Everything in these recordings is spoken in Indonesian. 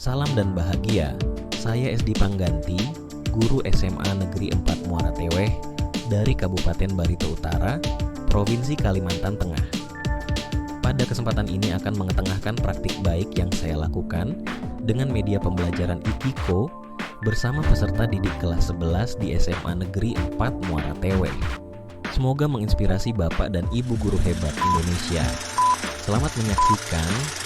Salam dan bahagia, saya SD Pangganti, guru SMA Negeri 4 Muara Teweh dari Kabupaten Barito Utara, Provinsi Kalimantan Tengah. Pada kesempatan ini akan mengetengahkan praktik baik yang saya lakukan dengan media pembelajaran IKIKO bersama peserta didik kelas 11 di SMA Negeri 4 Muara Teweh. Semoga menginspirasi Bapak dan Ibu guru hebat Indonesia. Selamat menyaksikan.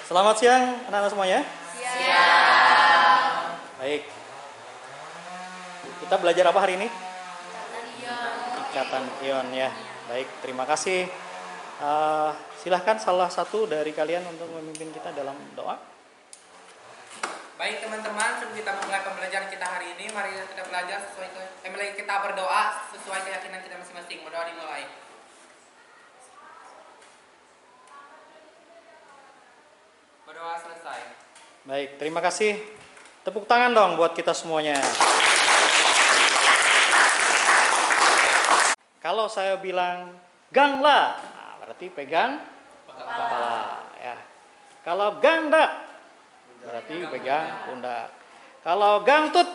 Selamat siang anak-anak semuanya. Siang. Baik. Kita belajar apa hari ini? Ikatan ion ya. Baik, terima kasih. Silahkan salah satu dari kalian untuk memimpin kita dalam doa. Baik teman-teman, sebelum kita memulai pembelajaran kita hari ini, mari kita belajar mari kita berdoa sesuai keyakinan kita masing-masing. Berdoa dimulai. Berdoa selesai. Baik, terima kasih. Tepuk tangan dong buat kita semuanya. Kalau saya bilang gangla, berarti pegang kepala ya. Kalau gangdak, berarti pegang pundak. Kalau gangtut,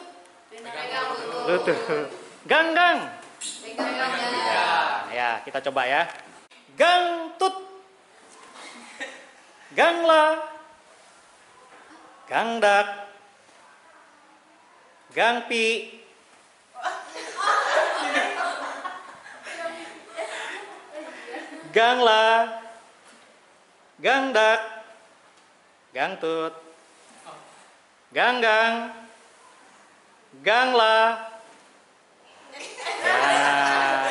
lutut. Ganggang. Ya, kita coba ya. Gangtut. Gangla. Gangdak. Gangpi. Gangla. Gangdak. Gangtut. Ganggang. Gangla.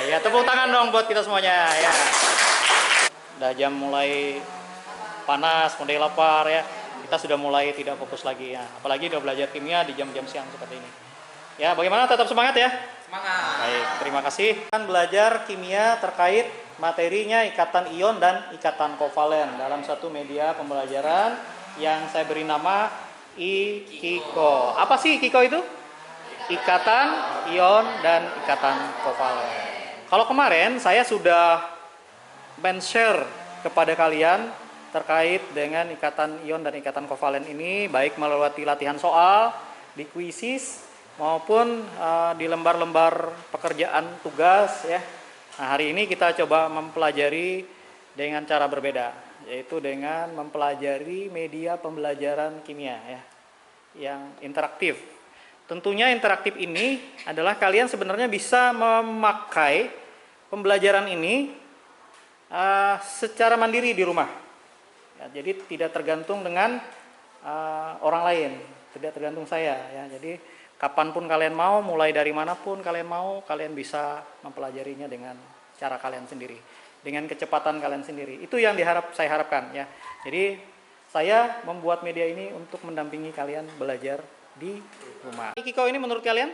Ya, tepuk tangan dong buat kita semuanya ya. Udah jam mulai panas, mulai lapar ya. Kita sudah mulai tidak fokus lagi ya. Apalagi udah belajar kimia di jam-jam siang seperti ini. Ya, bagaimana? Tetap semangat ya? Semangat. Baik, terima kasih. Kita belajar kimia terkait materinya ikatan ion dan ikatan kovalen dalam satu media pembelajaran yang saya beri nama IKIKO. Apa sih IKIKO itu? Ikatan ion dan ikatan kovalen. Kalau kemarin saya sudah men-share kepada kalian terkait dengan ikatan ion dan ikatan kovalen ini, baik melalui latihan soal, di kuisis, maupun di lembar-lembar pekerjaan tugas ya. Nah, hari ini kita coba mempelajari dengan cara berbeda, yaitu dengan mempelajari media pembelajaran kimia ya, yang interaktif. Tentunya interaktif ini adalah kalian sebenarnya bisa memakai pembelajaran ini secara mandiri di rumah. Ya, jadi tidak tergantung dengan orang lain, tidak tergantung saya ya. Jadi kapanpun kalian mau, mulai dari manapun kalian mau, kalian bisa mempelajarinya dengan cara kalian sendiri, dengan kecepatan kalian sendiri. Itu yang saya harapkan ya. Jadi saya membuat media ini untuk mendampingi kalian belajar di rumah. IKIKO ini menurut kalian?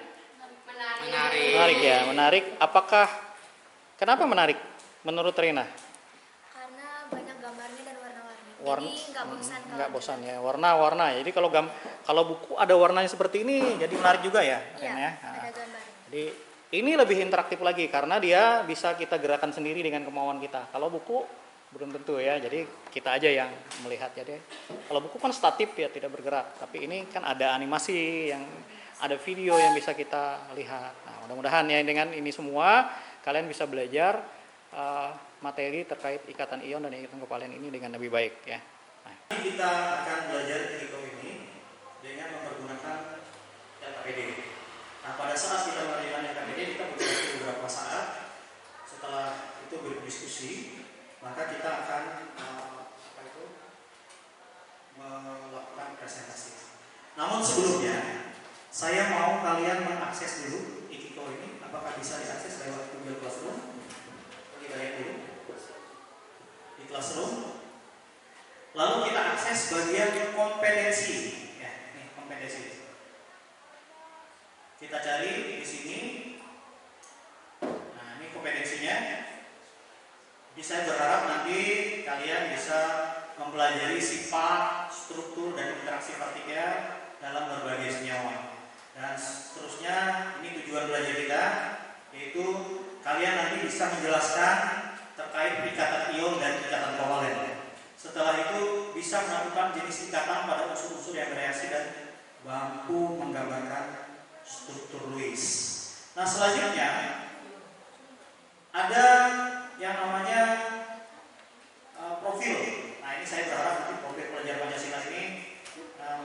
Menarik. Menarik ya, menarik. Kenapa menarik menurut Rina? Karena banyak gambarnya dan warna-warni. Warna, Jadi nggak bosan. nggak bosan ya, warna-warna. Jadi kalau buku ada warnanya seperti ini, jadi menarik juga ya, Iya, Ren, ya. ada gambar. Jadi ini lebih interaktif lagi karena dia bisa kita gerakan sendiri dengan kemauan kita. Kalau buku belum tentu ya, jadi kita aja yang melihat. Jadi kalau buku kan statif ya, tidak bergerak. Tapi ini kan ada animasi, ada video yang bisa kita lihat. Nah, mudah-mudahan ya dengan ini semua kalian bisa belajar materi terkait ikatan ion dan ikatan kovalen ini dengan lebih baik ya. Nah, kita akan belajar IKIKO ini dengan mempergunakan LKPD. Nah, pada saat kita menggunakan LKPD kita butuh beberapa saat. Setelah itu berdiskusi, maka kita akan melakukan presentasi. Namun sebelumnya saya mau kalian mengakses dulu IKIKO ini. Apakah bisa diakses lewat Google Classroom? Kita lihat dulu di Classroom. Lalu kita akses bagian kompetensi. Ya, ini kompetensi. Kita cari di sini. Nah, ini kompetensinya. Saya berharap nanti kalian bisa mempelajari sifat, struktur, dan interaksi partikel dalam berbagai senyawa. Dan seterusnya, ini tujuan belajar kita, yaitu kalian nanti bisa menjelaskan terkait ikatan ion dan ikatan kovalen. definisi ikatan pada unsur-unsur yang bereaksi dan mampu menggambarkan struktur Lewis. Nah, selanjutnya ada yang namanya profil. Nah, ini saya berharap nanti profil pelajar Pancasila ini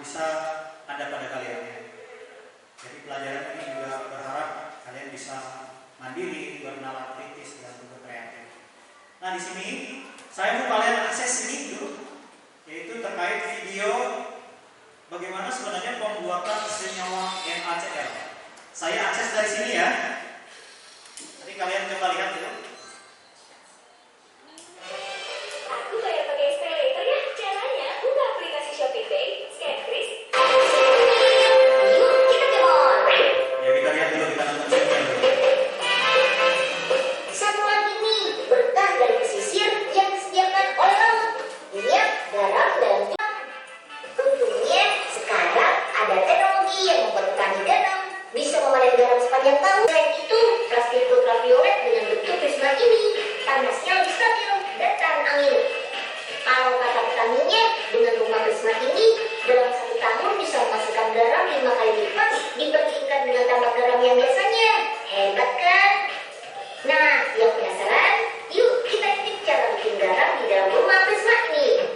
bisa ada pada kalian. Jadi pelajaran ini juga berharap kalian bisa mandiri, bernalar kritis dan juga kreatif. Nah, di sini saya mau kalian akses ini dulu, yaitu terkait video bagaimana sebenarnya pembuatan senyawa NaCl. Saya akses dari sini ya. Nanti kalian coba lihat dulu. Aku kayak pakai SpayLater ya. Caranya buka aplikasi ShopeePay, scan kris. Yuk kita ke mall. Ya kita lihat dulu, kita nonton video dulu. Satu lagi nih, berkah dari pesisir yang disediakan oleh laut. Minyak, garam, dan untungnya sekarang ada teknologi yang membuat petani garam bisa memanen garam sepanjang tahun. Selain itu, plastik ultraviolet dengan bentuk prisma ini panasnya lebih stabil dan tahan angin. Kalau kata petaninya, dengan rumah prisma ini dalam 1 tahun bisa menghasilkan garam 5 kali lipat dibandingkan dengan tambak garam yang biasanya. Hebat kan? Nah, yang penasaran? Yuk kita intip cara bikin garam di dalam rumah prisma ini.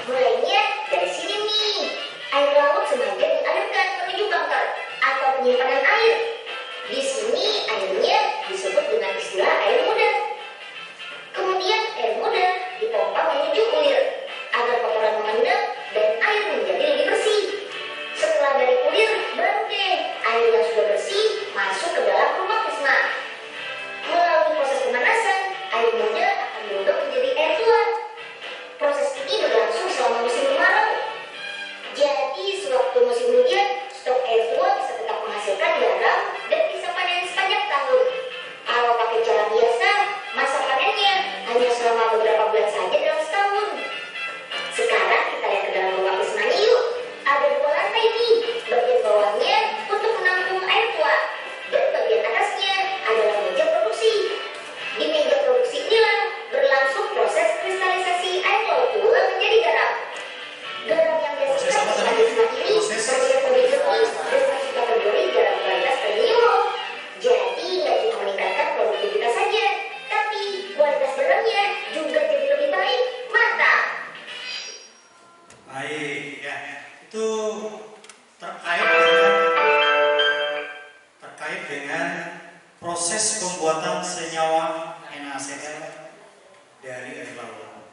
Mulainya dari sini nih. Air laut sengaja dialirkan menuju bunker atau penyimpanan air. Di sini airnya disebut dengan istilah air muda. Kemudian air muda dipompa menuju kulir agar kotoran mengendap dan air menjadi lebih bersih. Setelah dari kulir, baru deh air yang sudah bersih masuk ke dalam rumah prisma. Melalui proses pemanasan, air muda akan berubah menjadi air tua. Proses ini berlangsung selama musim kemarau. Jadi sewaktu musim hujan, stok air tua bisa tetap menghasilkan garam dan bisa panen sepanjang tahun. Kalau pakai cara biasa, masa panennya hanya selama beberapa bulan saja dalam setahun. Sekarang kita lihat ke dalam rumah prismanya yuk. Ada 2 lantai nih. Bagian bawahnya untuk menampung air tua dan bagian atasnya adalah meja produksi. Di meja produksi inilah berlangsung proses kristalisasi air laut tua menjadi garam. Garam yang dihasilkan di prisma ini terlihat lebih jernih dan masuk kategori garam kualitas premium. Jadi nggak cuma meningkatkan produktivitas saja, tapi kualitas garamnya juga jadi lebih baik. Mantap! Baik, ya. Itu terkait dengan proses pembuatan senyawa NaCl dari air laut.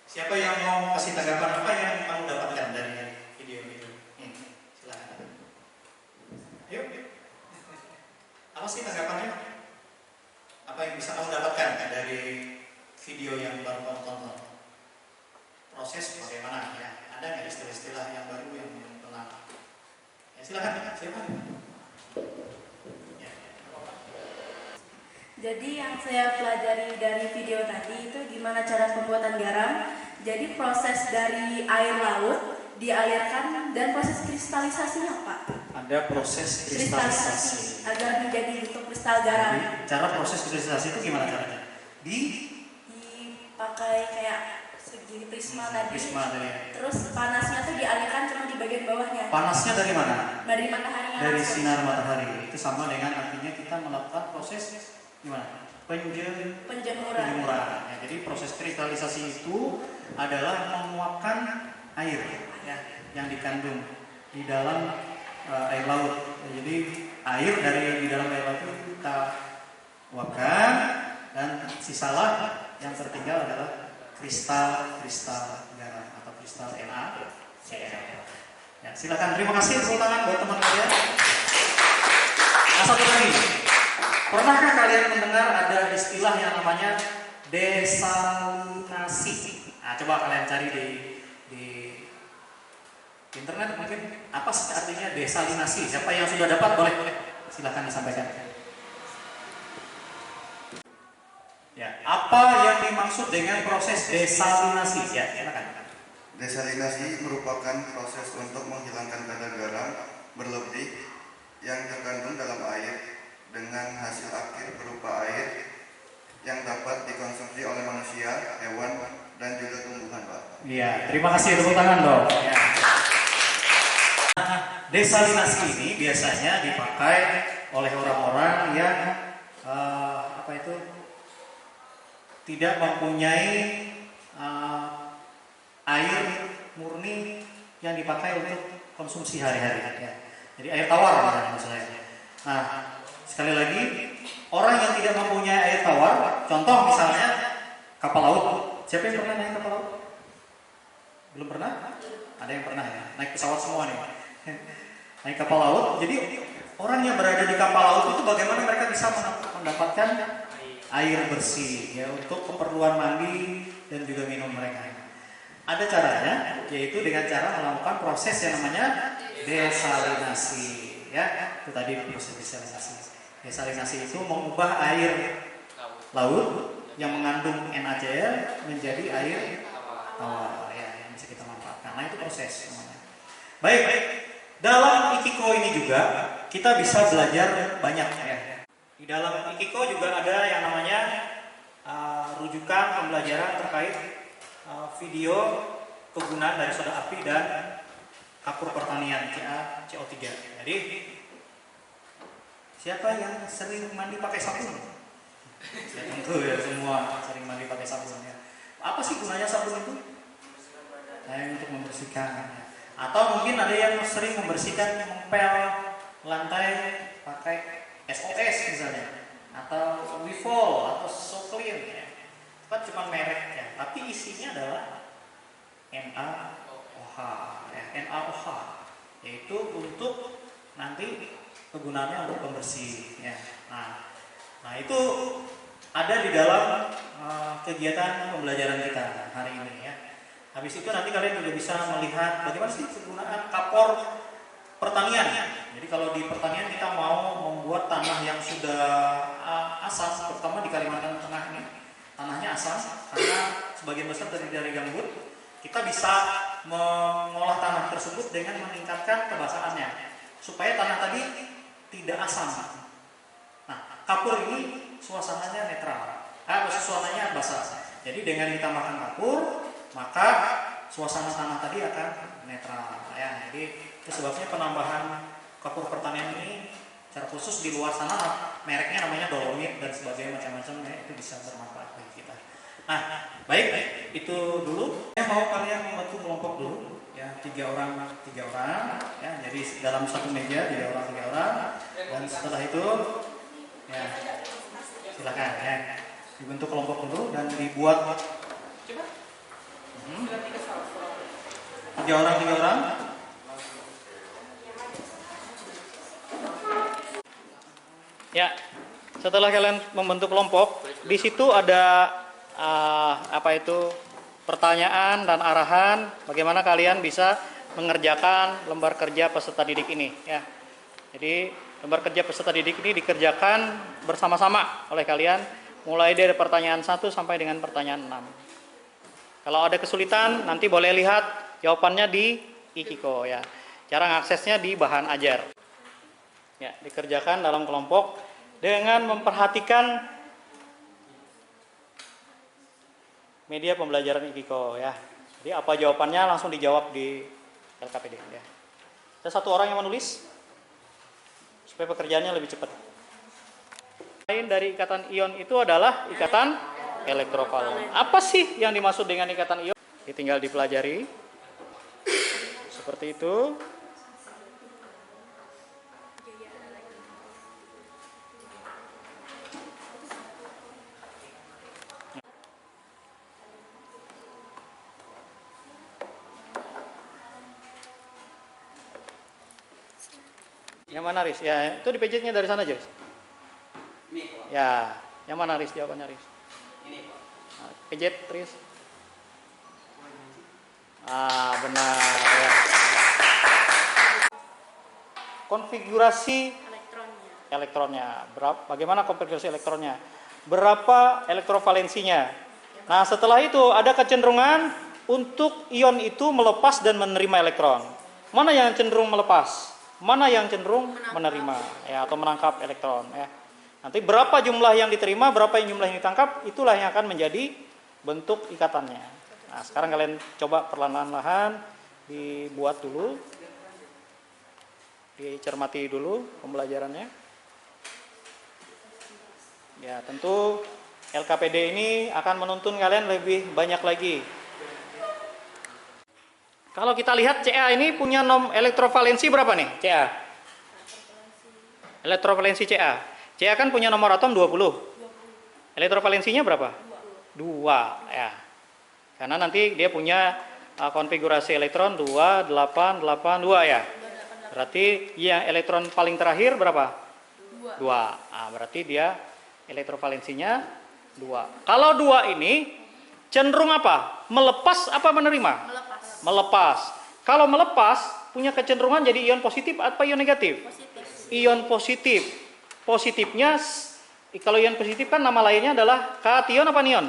Siapa yang mau kasih tanggapan apa yang kamu dapatkan dari video itu? Silakan. Ayo. Apa sih tanggapannya? Apa yang bisa kamu dapatkan dari video yang baru kamu tonton? Proses bagaimana ya? Ada nggak istilah-istilah yang baru yang belum pernah? Ya silakan. Siapa? Ya. Jadi yang saya pelajari dari video tadi itu gimana cara pembuatan garam. Jadi proses dari air laut dialirkan dan proses kristalisasinya, Pak. Ada proses kristalisasi agar menjadi bentuk kristal garam. Jadi, cara proses kristalisasi itu gimana caranya? Dipakai kayak segini prisma tadi. Prisma tadi. Terus panasnya tuh dialirkan cuma di bagian bawahnya. Panasnya dari mana? Dari matahari. Dari sinar matahari. Itu sama dengan artinya kita melakukan proses gimana? Penjemuran. Ya, jadi proses kristalisasi itu adalah menguapkan air ya, yang dikandung di dalam air laut. Jadi air dari di dalam air laut itu kita uapkan dan sisalah yang tertinggal adalah kristal garam atau kristal NaCl. Ya, silakan, terima kasih tepuk tangan buat teman kalian. Nah, satu lagi. Pernahkah kalian mendengar ada istilah yang namanya desalinasi? Nah, coba kalian cari di internet mungkin apa sih artinya desalinasi? Siapa yang sudah dapat boleh silakan disampaikan. Ya, apa yang dimaksud dengan proses desalinasi? Ya, silakan. Desalinasi merupakan proses untuk menghilangkan kadar garam berlebih yang terkandung dalam air dengan hasil akhir berupa air yang dapat dikonsumsi oleh manusia, hewan, dan juga tumbuhan. Iya, terima kasih, tepuk tangan dong. Ya. Desalinasi ini biasanya dipakai oleh orang-orang yang tidak mempunyai air murni yang dipakai untuk konsumsi hari-hari. Ya. Jadi air tawar maksud saya. Nah, sekali lagi, orang yang tidak mempunyai air tawar, contoh misalnya kapal laut. Siapa yang pernah naik kapal laut? Belum pernah? Ada yang pernah ya? Naik pesawat semua nih. Naik kapal laut. Jadi orang yang berada di kapal laut itu bagaimana mereka bisa mendapatkan air bersih ya untuk keperluan mandi dan juga minum mereka. Ada caranya, yaitu dengan cara melakukan proses yang namanya desalinasi. Ya, itu tadi proses desalinasi. Desalinasi itu mengubah air laut yang mengandung NaCl menjadi air tawar ya, yang bisa kita manfaatkan. Nah, itu proses namanya. Baik. Dalam Ikiko ini juga kita bisa belajar banyak ya. Di dalam Ikiko juga ada yang namanya rujukan pembelajaran terkait video kegunaan dari soda api dan kapur pertanian CO3. Jadi siapa yang sering mandi pakai sabun? Ya, tentu ya, semua sering mandi pakai sabun ya. Apa sih gunanya sabun itu? Untuk membersihkan. Atau mungkin ada yang sering membersihkan, mengepel lantai pakai SOS misalnya, atau Wifol atau Soclean ya. Itu kan cuma merek ya, tapi isinya adalah NaOH ya, NaOH, yaitu untuk nanti kegunaannya untuk pembersih ya. Nah itu ada di dalam kegiatan pembelajaran kita hari ini ya. Habis itu nanti kalian juga bisa melihat bagaimana sih penggunaan kapur pertanian. Jadi kalau di pertanian kita mau membuat tanah yang sudah asam, terutama di Kalimantan Tengah ini, tanahnya asam karena sebagian besar dari gambut. Kita bisa mengolah tanah tersebut dengan meningkatkan kebasahannya supaya tanah tadi tidak asam. Nah, kapur ini suasananya netral, suasananya basah. Jadi dengan ditambahkan kapur, maka suasana tanah tadi akan netral ya. Jadi itu sebabnya penambahan kapur pertanian ini secara khusus di luar sana mereknya namanya Dolomit dan sebagainya macam-macam ya, itu bisa bermanfaat bagi kita. Nah, baik itu dulu. Saya mau kalian membantu kelompok dulu ya, 3 orang ya. Jadi dalam satu meja 3 orang dan setelah itu ya silakan ya dibentuk kelompok dulu dan dibuat 3 orang. Ya, setelah kalian membentuk kelompok, di situ ada pertanyaan dan arahan bagaimana kalian bisa mengerjakan lembar kerja peserta didik ini ya. Jadi lembar kerja peserta didik ini dikerjakan bersama-sama oleh kalian mulai dari pertanyaan 1 sampai dengan pertanyaan 6. Kalau ada kesulitan nanti boleh lihat jawabannya di Ikiko ya. Cara mengaksesnya di bahan ajar. Ya, dikerjakan dalam kelompok dengan memperhatikan media pembelajaran Ikiko ya. Jadi apa jawabannya langsung dijawab di LKPD ya. Ada 1 orang yang menulis supaya pekerjaannya lebih cepat. Lain dari ikatan ion itu adalah ikatan elektrovalent. Apa sih yang dimaksud dengan ikatan ion? Tinggal dipelajari. Seperti itu. Yang mana Riz? Ya, itu dipijitnya dari sana aja. Ya, yang mana Riz? Jawabannya Riz. Nah, pijit Riz. Benar ya. Konfigurasi elektronnya. Bagaimana konfigurasi elektronnya? Berapa elektrovalensinya? Nah, setelah itu ada kecenderungan untuk ion itu melepas dan menerima elektron. Mana yang cenderung melepas? Mana yang cenderung menerima ya, atau menangkap elektron ya. Nanti berapa jumlah yang diterima, berapa yang jumlah yang ditangkap, itulah yang akan menjadi bentuk ikatannya. Nah, sekarang kalian coba perlahan-lahan dibuat dulu, dicermati dulu pembelajarannya. Ya, tentu LKPD ini akan menuntun kalian lebih banyak lagi. Kalau kita lihat CA ini punya elektrovalensi berapa nih? CA. Elektrovalensi CA. CA kan punya nomor atom 20. Elektrovalensinya berapa? 2 ya. Karena nanti dia punya konfigurasi elektron 2, 8, 8, 2 ya. Berarti yang elektron paling terakhir berapa? 2. Nah, berarti dia elektrovalensinya 2. Kalau 2 ini cenderung apa? Melepas apa menerima? Melepas. Kalau melepas punya kecenderungan jadi ion positif atau ion negatif? Ion positif. Positifnya, kalau ion positif kan nama lainnya adalah kation apa anion?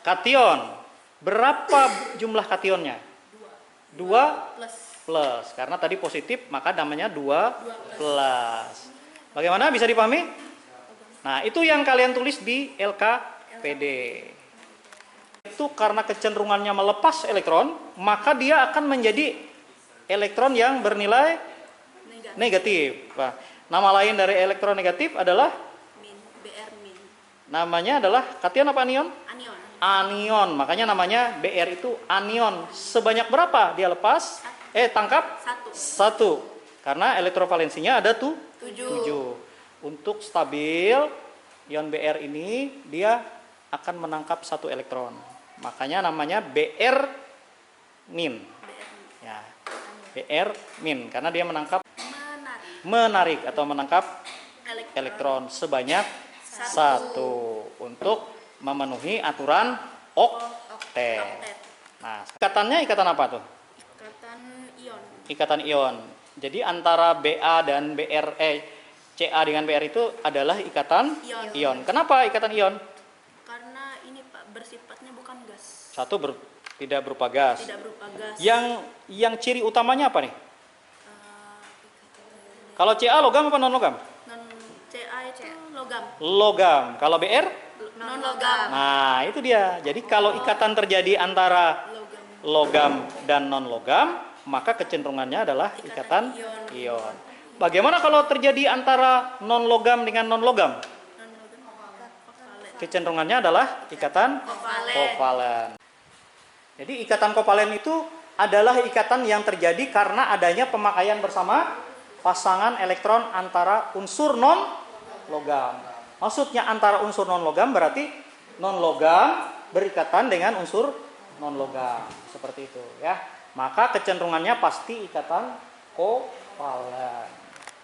Kation. Berapa jumlah kationnya? 2 plus. Karena tadi positif maka namanya 2 plus. Bagaimana, bisa dipahami? Nah, itu yang kalian tulis di LKPD. Itu karena kecenderungannya melepas elektron, maka dia akan menjadi elektron yang bernilai negatif. Nah, nama lain dari elektron negatif adalah BR min. namanya adalah kation apa anion? Anion. Anion. Makanya namanya BR itu anion. Sebanyak berapa dia lepas? Tangkap? 1. Karena elektrovalensinya ada 7. Untuk stabil ion BR ini dia akan menangkap 1 elektron. Makanya namanya BR min. Ya. BR min karena dia menangkap menarik atau menangkap elektron sebanyak 1 untuk memenuhi aturan oktet. Nah, ikatannya ikatan apa tuh? Ikatan ion. Jadi antara BA dan CA dengan BR itu adalah ikatan ion. Kenapa ikatan ion? Karena ini Pak bersifatnya bukan gas. Satu tidak berupa gas. Yang ciri utamanya apa nih? Kalau CA logam apa non logam? CA itu logam. Logam. Kalau BR? Non logam. Nah, itu dia. Jadi kalau ikatan terjadi antara logam dan non logam, maka kecenderungannya adalah ikatan ion. Bagaimana kalau terjadi antara non logam dengan non logam? Kecenderungannya adalah ikatan kovalen. Jadi ikatan kovalen itu adalah ikatan yang terjadi karena adanya pemakaian bersama pasangan elektron antara unsur non logam. Maksudnya antara unsur non logam berarti non logam berikatan dengan unsur non logam. Seperti itu ya. Maka kecenderungannya pasti ikatan kovalen.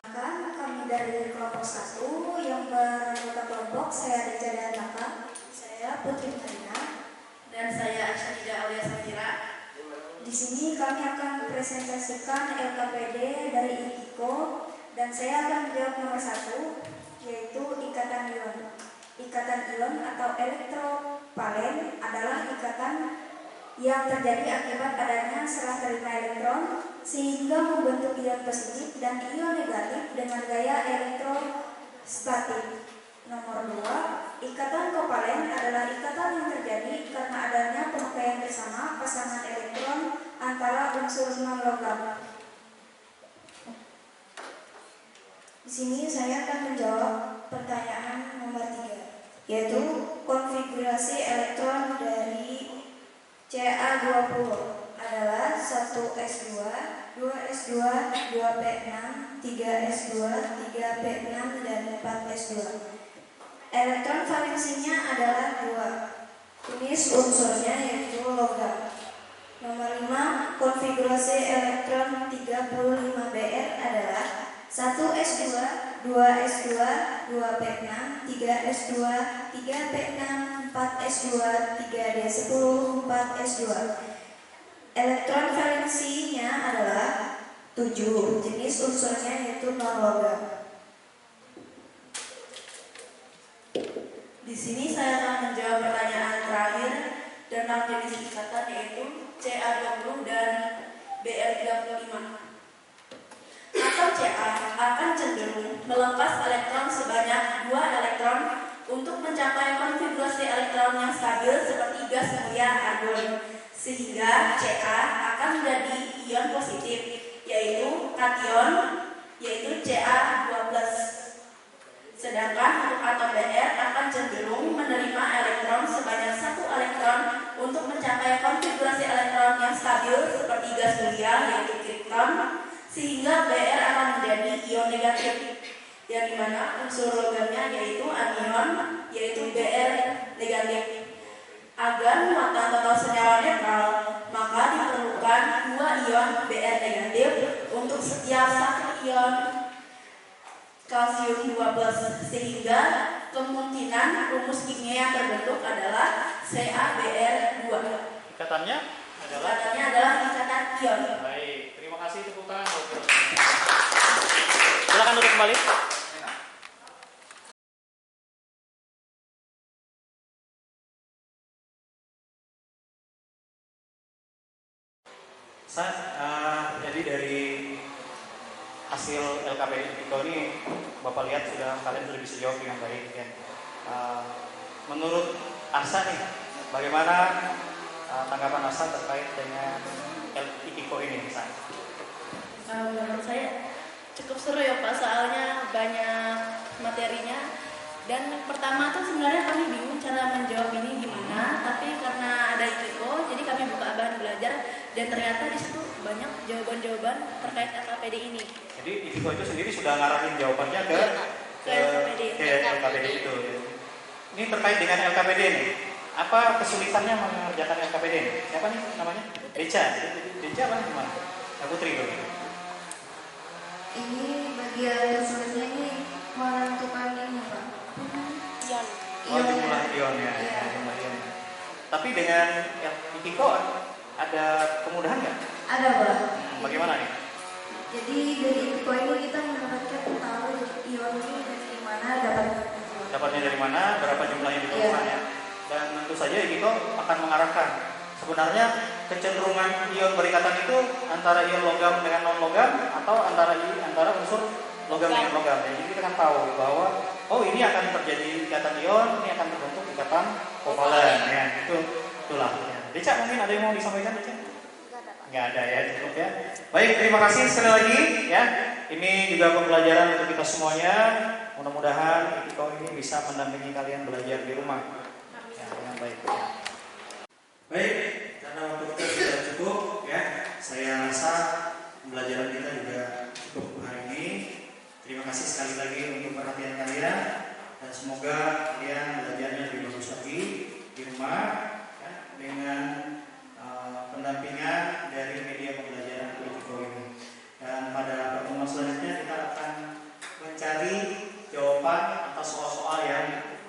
Kami dari kelompok 1 yang beranggota kelompok, saya Reja Danaka, saya Putri Marina, Dan saya Asyida alias Safira. Di sini kami akan presentasikan LKPD dari IKIKO dan saya akan menjawab nomor 1, yaitu ikatan ion. Ikatan ion atau elektrovalen adalah ikatan yang terjadi akibat adanya serah terima elektron sehingga membentuk ion positif dan ion negatif dengan gaya elektrostatik. Nomor 2, ikatan kovalen adalah ikatan yang terjadi karena adanya pemakaian bersama pasangan elektron antara unsur non logam. Di sini saya akan menjawab pertanyaan nomor 3, yaitu konfigurasi elektron dari Ca20 adalah 1s2, 2s2, 2p6, 3s2, 3p6, dan 4s2. Elektron valensinya adalah 2. Jenis unsurnya yaitu logam. Nomor 5, konfigurasi elektron 35Br adalah 1s2, 2s2, 2p6, 3s2, 3p6, 4s2, 3d10, 4s2. Elektron valensinya adalah 7. Jenis unsurnya yaitu non logam. Di sini saya akan menjawab pertanyaan terakhir tentang jenis ikatan yaitu Ca20 dan Br35. Atom Ca akan cenderung melepas elektron sebanyak 2 elektron untuk mencapai konfigurasi elektron yang stabil seperti gas mulia argon. sehingga Ca akan menjadi ion positif, yaitu kation, yaitu Ca2+. Sedangkan untuk atom Br akan cenderung menerima elektron sebanyak 1 elektron untuk mencapai konfigurasi elektron yang stabil seperti gas mulia, yaitu kripton, sehingga Br akan menjadi ion negatif, yang dimana unsur logamnya yaitu anion, yaitu Br negatif. Agar muatan total senyawa netral, maka diperlukan 2 ion Br negatif untuk setiap 1 ion kalsium 2+, sehingga kemungkinan rumus kimia yang terbentuk adalah CaBr2. Ikatannya adalah ikatan ion. baik. Terima kasih, tepuk tangan. Silakan duduk kembali. Jadi dari hasil LKPD IKIKO ini Bapak lihat kalian sudah bisa jawab dengan baik ya. Menurut Asa nih, bagaimana tanggapan Asa terkait dengan IKIKO ini? Menurut saya cukup seru ya Pak, soalnya banyak materinya. Dan pertama tuh sebenarnya kami bingung cara menjawab ini gimana, tapi karena ada IKIKO, jadi kami buka bahan belajar dan ternyata di situ banyak jawaban-jawaban terkait LKPD ini. Jadi IKIKO itu sendiri sudah ngarahin jawabannya ke LKPD itu. Ini terkait dengan LKPD ini. Apa kesulitannya mengerjakan LKPD ini? Siapa nih namanya? Deca apa gimana? Putri dulu. Ini bagian sulitnya ini menentukan ini Pak. Jumlah ion ya. Jumlah ion. Tapi dengan IKIKO ada kemudahan nggak? Ada Pak. Bagaimana nih? Jadi dari IKIKO ini kita mendapatkan tahu ion ini dari mana Dapatnya dari mana? Berapa jumlahnya diperlukan ya? Dan tentu saja IKIKO akan mengarahkan. Sebenarnya kecenderungan ion berikatan itu antara ion logam dengan non logam atau antara unsur logam dengan logam. Jadi kita kan tahu bahwa ini akan terjadi ikatan ion, ini akan terbentuk ikatan kovalen ya. Itulah. Ya. Deca mungkin ada yang mau disampaikan Deca? Nggak ada ya, cukup ya. Baik, terima kasih sekali lagi ya. Ini juga pembelajaran untuk kita semuanya. Mudah-mudahan IKIKO ini bisa mendampingi kalian belajar di rumah ya, dengan baik. Baik, karena waktu kita sudah cukup ya, saya rasa pembelajaran kita juga cukup hari ini. Terima kasih sekali lagi untuk perhatian kalian dan semoga kalian belajarnya lebih bagus lagi di rumah ya, dengan pendampingan dari media pembelajaran IKIKO ini. Dan pada pertemuan selanjutnya kita akan mencari jawaban atas soal-soal yang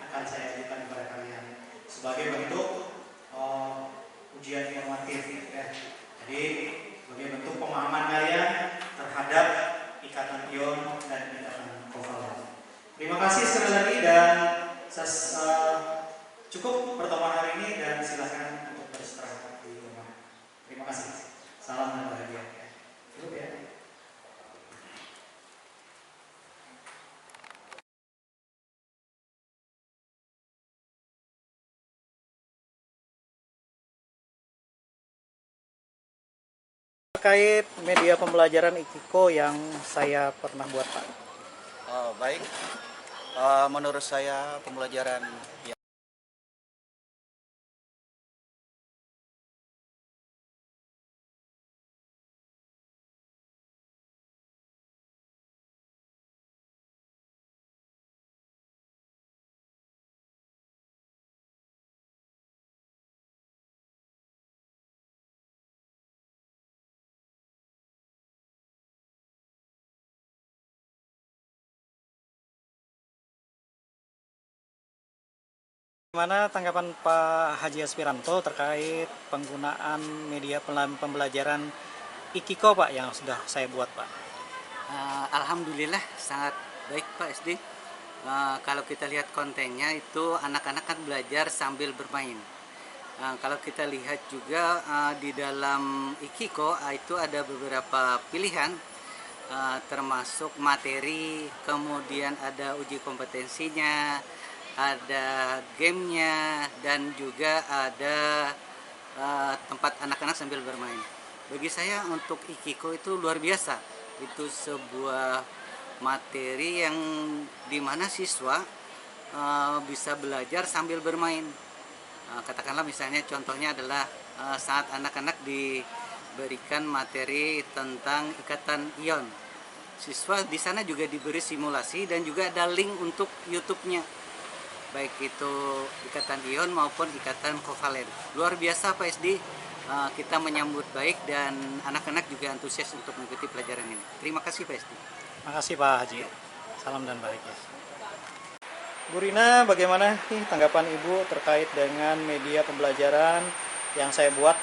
akan saya ajukan kepada kalian sebagai bentuk ujian informatif ya. Jadi sebagai bentuk pemahaman kalian terhadap ikatan ion dan ikatan kovalen. Terima kasih sekali lagi dan cukup pertemuan hari ini dan silakan untuk beristirahat di rumah. Terima kasih. Salam dan bahagia. Cukup ya. Terkait media pembelajaran IKIKO yang saya pernah buat Pak. Baik, menurut saya pembelajaran Bagaimana tanggapan Pak Haji Aspiranto terkait penggunaan media pembelajaran IKIKO Pak yang sudah saya buat Pak? Alhamdulillah sangat baik Pak SD. Kalau kita lihat kontennya itu anak-anak kan belajar sambil bermain. Kalau kita lihat juga di dalam IKIKO itu ada beberapa pilihan termasuk materi, kemudian ada uji kompetensinya, ada gamenya, dan juga ada tempat tempat anak-anak sambil bermain. Bagi saya untuk Ikiko itu luar biasa. Itu sebuah materi yang dimana siswa bisa belajar sambil bermain. Katakanlah misalnya contohnya adalah saat anak-anak diberikan materi tentang ikatan ion. Siswa di sana juga diberi simulasi dan juga ada link untuk YouTube-nya. Baik itu ikatan ion maupun ikatan kovalen. Luar biasa Pak SD, kita menyambut baik dan anak-anak juga antusias untuk mengikuti pelajaran ini. Terima kasih Pak SD. Terima kasih Pak Haji. Salam dan bahagia. Bu Rina, bagaimana nih tanggapan Ibu terkait dengan media pembelajaran yang saya buat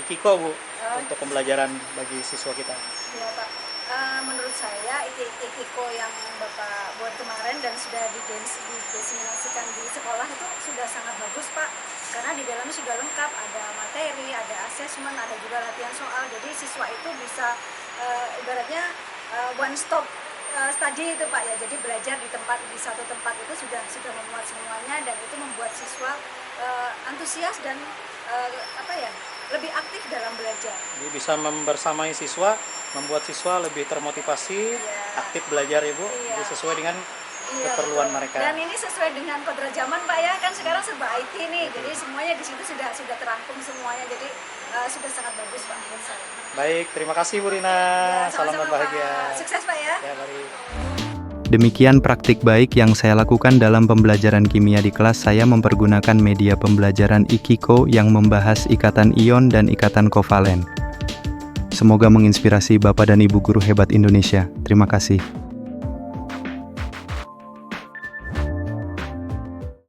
Ikiko Bu untuk pembelajaran bagi siswa kita? Ya Pak. Menurut saya Ikiko yang Bapak buat kemarin dan sudah didiseminasikan di sekolah itu sudah sangat bagus Pak, karena di dalamnya sudah lengkap, ada materi, ada asesmen, ada juga latihan soal, jadi siswa itu bisa ibaratnya one stop study itu Pak ya, jadi belajar di satu tempat itu sudah memuat semuanya, dan itu membuat siswa antusias dan lebih aktif dalam belajar. Jadi bisa membersamai siswa, membuat siswa lebih termotivasi, aktif belajar Ibu, jadi sesuai dengan keperluan mereka. Dan ini sesuai dengan kodrat zaman Pak ya, kan sekarang serba IT nih, jadi semuanya di situ sudah terangkum semuanya, jadi sudah sangat bagus Pak menurut saya. Baik, terima kasih Bu Rina, salam berbahagia. Sukses Pak ya. Ya, mari. Demikian praktik baik yang saya lakukan dalam pembelajaran kimia di kelas. Saya mempergunakan media pembelajaran Ikiko yang membahas ikatan ion dan ikatan kovalen. Semoga menginspirasi Bapak dan Ibu guru hebat Indonesia. Terima kasih.